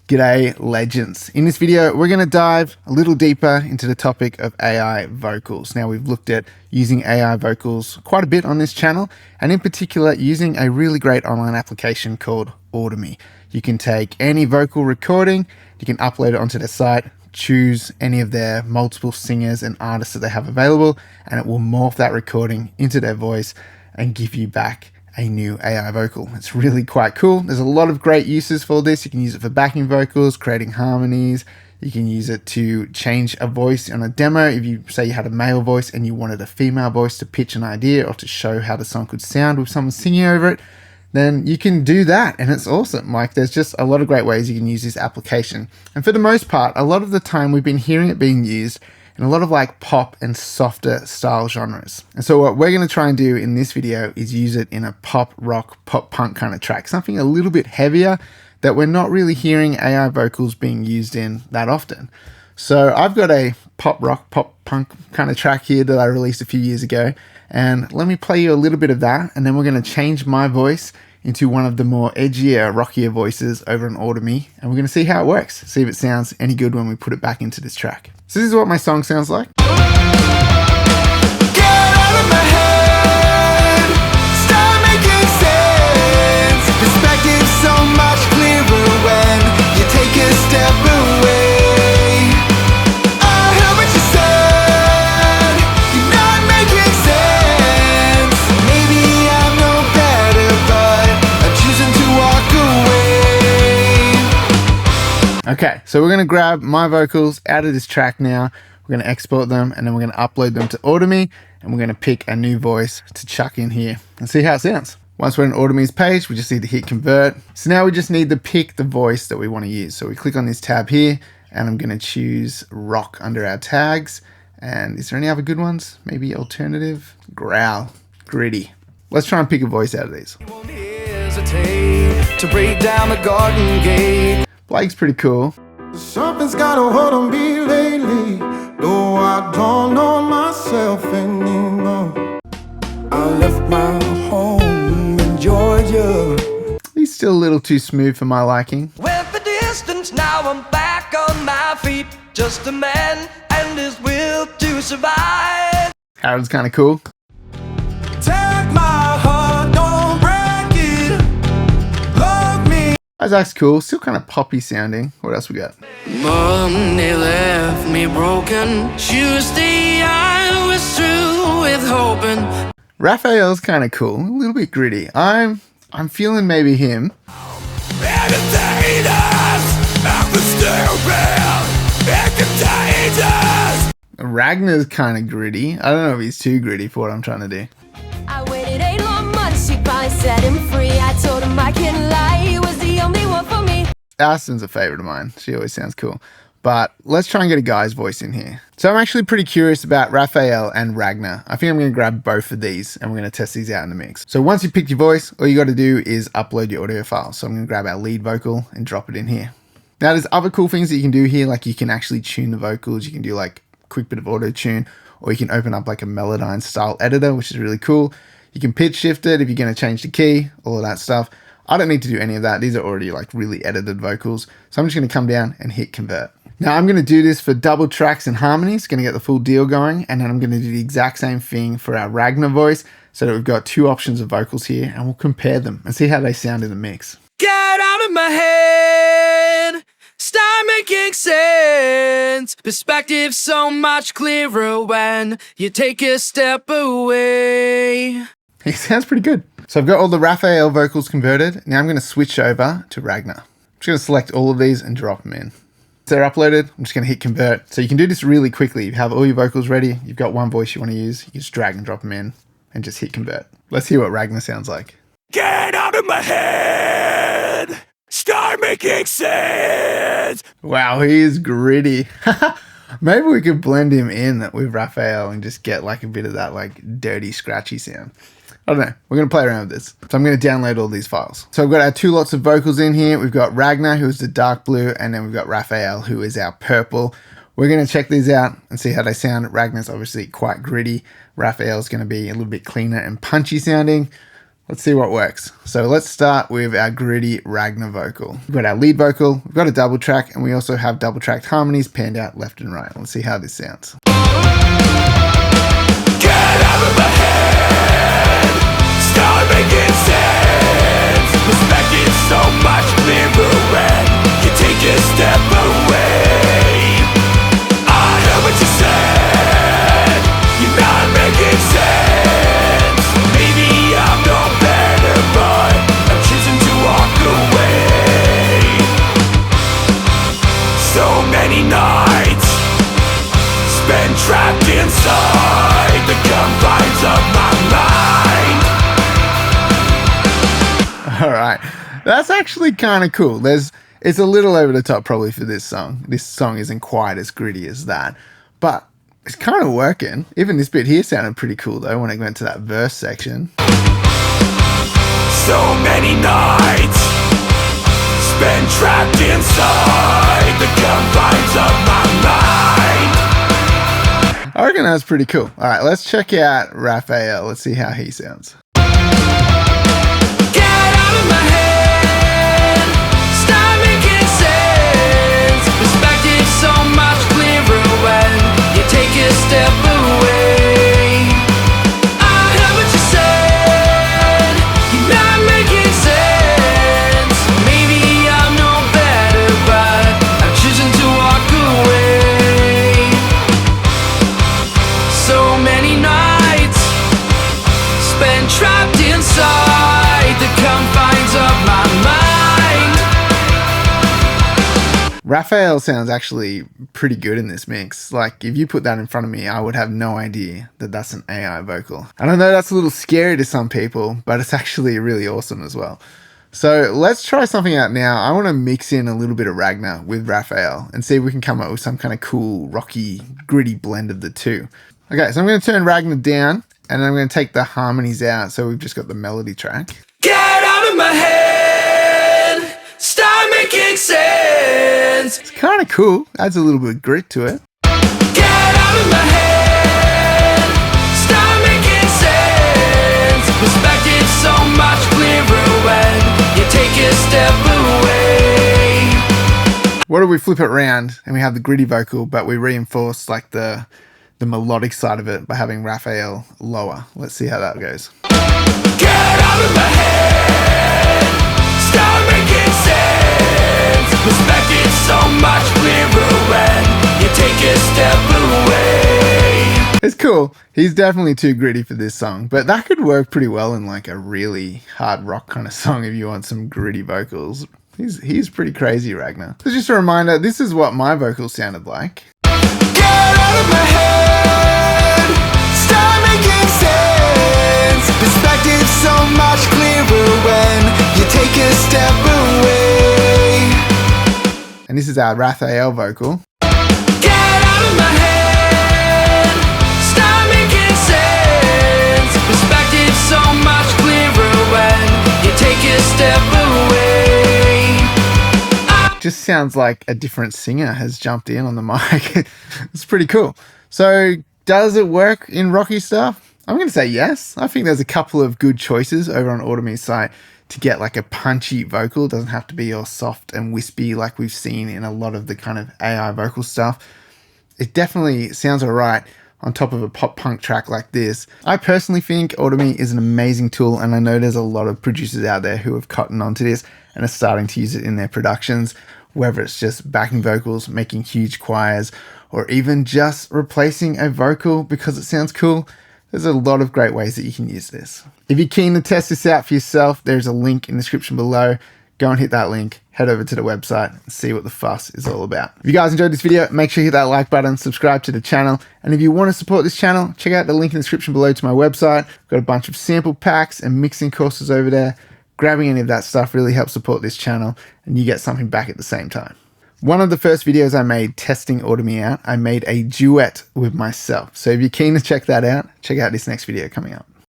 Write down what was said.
G'day legends. In this video, we're going to dive a little deeper into the topic of AI vocals. Now, we've looked at using AI vocals quite a bit on this channel, and in particular, using a really great online application called Audimee. You can take any vocal recording, you can upload it onto their site, choose any of their multiple singers and artists that they have available, and it will morph that recording into their voice and give you back a new AI vocal. It's really quite cool. There's a lot of great uses for this. You can use it for backing vocals, creating harmonies. You can use it to change a voice on a demo. If you say you had a male voice and you wanted a female voice to pitch an idea or to show how the song could sound with someone singing over it, then you can do that, and it's awesome. Like, there's just a lot of great ways you can use this application. And for the most part, a lot of the time we've been hearing it being used in a lot of like pop and softer style genres. And so what we're going to try and do in this video is use it in a pop rock, pop punk kind of track, something a little bit heavier that we're not really hearing AI vocals being used in that often. So I've got a pop rock, pop punk kind of track here that I released a few years ago. And let me play you a little bit of that, and then we're going to change my voice into one of the more edgier, rockier voices over on Audimee, and we're going to see how it works, see if it sounds any good when we put it back into this track. So this is what my song sounds like. Get out of my head, start making sense. Perspective so much clearer when you take a step away. I heard what you said, you're not making sense. Maybe I'm no better, but I'm choosing to walk away. Okay, so we're going to grab my vocals out of this track now. We're going to export them, and then we're going to upload them to Audimee, and we're going to pick a new voice to chuck in here and see how it sounds. Once we're on Audimee's page, we just need to hit convert. So now we just need to pick the voice that we want to use. So we click on this tab here, and I'm going to choose rock under our tags. And is there any other good ones? Maybe alternative, growl, gritty. Let's try and pick a voice out of these. Won't hesitate to break down the garden gate. Blake's pretty cool. Something's got a hold on me lately, though I don't know myself anymore. I left my home in Georgia. He's still a little too smooth for my liking. Went the distance, now I'm back on my feet. Just a man and his will to survive. Harold's kind of cool. Take my heart, don't break it. Love me. Isaac's cool, still kind of poppy sounding. What else we got? Monday left me broken. Tuesday I was through with hoping. Raphael's kind of cool, a little bit gritty. I'm feeling maybe him. Ragnar's kind of gritty. I don't know if he's too gritty for what I'm trying to do. I waited 8 long months, she finally set him free. I told him I can't lie, he was the only one for me. Allison's a favorite of mine. She always sounds cool. But let's try and get a guy's voice in here. So I'm actually pretty curious about Raphael and Ragnar. I think I'm going to grab both of these and we're going to test these out in the mix. So once you pick your voice, all you got to do is upload your audio file. So I'm going to grab our lead vocal and drop it in here. Now there's other cool things that you can do here, like you can actually tune the vocals. You can do like a quick bit of auto tune, or you can open up like a Melodyne style editor, which is really cool. You can pitch shift it if you're going to change the key, all of that stuff. I don't need to do any of that. These are already like really edited vocals. So I'm just going to come down and hit convert. Now I'm going to do this for double tracks and harmonies, going to get the full deal going. And then I'm going to do the exact same thing for our Ragnar voice, so that we've got two options of vocals here, and we'll compare them and see how they sound in the mix. Get out of my head, start making sense. Perspective so much clearer when you take a step away. He sounds pretty good. So I've got all the Raphael vocals converted. Now I'm going to switch over to Ragnar. I'm just going to select all of these and drop them in. So they're uploaded. I'm just going to hit convert. So you can do this really quickly. You have all your vocals ready. You've got one voice you want to use. You can just drag and drop them in and just hit convert. Let's hear what Ragnar sounds like. Get out of my head, start making sense. Wow, he is gritty. Maybe we could blend him in with Raphael and just get like a bit of that like dirty, scratchy sound. I don't know. We're going to play around with this. So I'm going to download all these files. So we've got our two lots of vocals in here. We've got Ragnar, who is the dark blue, and then we've got Raphael, who is our purple. We're going to check these out and see how they sound. Ragnar's obviously quite gritty. Raphael's going to be a little bit cleaner and punchy sounding. Let's see what works. So let's start with our gritty Ragnar vocal. We've got our lead vocal, we've got a double track, and we also have double tracked harmonies panned out left and right. Let's see how this sounds. Get out of my head, start making sense. Perspective so much clearer when you take a step away. I heard what you said, you're not making sense. Maybe I'm no better, but I'm choosing to walk away. So many nights spent trapped inside the confines of my mind. All right, that's actually kind of cool. It's a little over the top probably for this song. This song isn't quite as gritty as that, but it's kind of working. Even this bit here sounded pretty cool though when it went to that verse section. So many nights spent trapped inside the confines of my mind. I reckon that's pretty cool. All right, let's check out Raphael. Let's see how he sounds. Get out of my head, start making sense. Perspective so much clearer when you take a step away. I heard what you said, you're not making sense. Maybe I'm no better, but I'm choosing to walk away. So many nights spent trapped inside the confines of my mind. Raphael sounds actually pretty good in this mix. Like if you put that in front of me, I would have no idea that that's an AI vocal. And I know that's a little scary to some people, but it's actually really awesome as well. So let's try something out now. I want to mix in a little bit of Ragnar with Raphael and see if we can come up with some kind of cool, rocky, gritty blend of the two. Okay, so I'm going to turn Ragnar down and I'm going to take the harmonies out. So we've just got the melody track. Get out of my head, start making sense. It's kind of cool. Adds a little bit of grit to it. Get out of my head, start making sense. Perspective so much clearer when you take a step away. What if we flip it around and we have the gritty vocal, but we reinforce like the melodic side of it by having Raphael lower. Let's see how that goes. Get out of my head, start making sense. Perspective so much clearer when you take a step away. It's cool. He's definitely too gritty for this song, but that could work pretty well in like a really hard rock kind of song if you want some gritty vocals. He's pretty crazy, Ragnar. So just a reminder, this is what my vocals sounded like. Get out of my head, start making sense. Perspective so much clearer when you take a step away. And this is our Raphael vocal. Get out of my head, start making sense. Perspective so much clearer when you take a step away. Just sounds like a different singer has jumped in on the mic. It's pretty cool. So does it work in rocky stuff? I'm going to say yes. I think there's a couple of good choices over on Audimee's site to get like a punchy vocal. It doesn't have to be all soft and wispy like we've seen in a lot of the kind of AI vocal stuff. It definitely sounds all right on top of a pop punk track like this. I personally think Audimee is an amazing tool, and I know there's a lot of producers out there who have cottoned onto this and are starting to use it in their productions, whether it's just backing vocals, making huge choirs, or even just replacing a vocal because it sounds cool. There's a lot of great ways that you can use this. If you're keen to test this out for yourself, there's a link in the description below. Go and hit that link, head over to the website and see what the fuss is all about. If you guys enjoyed this video, make sure you hit that like button, subscribe to the channel. And if you want to support this channel, check out the link in the description below to my website. I've got a bunch of sample packs and mixing courses over there. Grabbing any of that stuff really helps support this channel and you get something back at the same time. One of the first videos I made testing Audimee out, I made a duet with myself. So if you're keen to check that out, check out this next video coming up.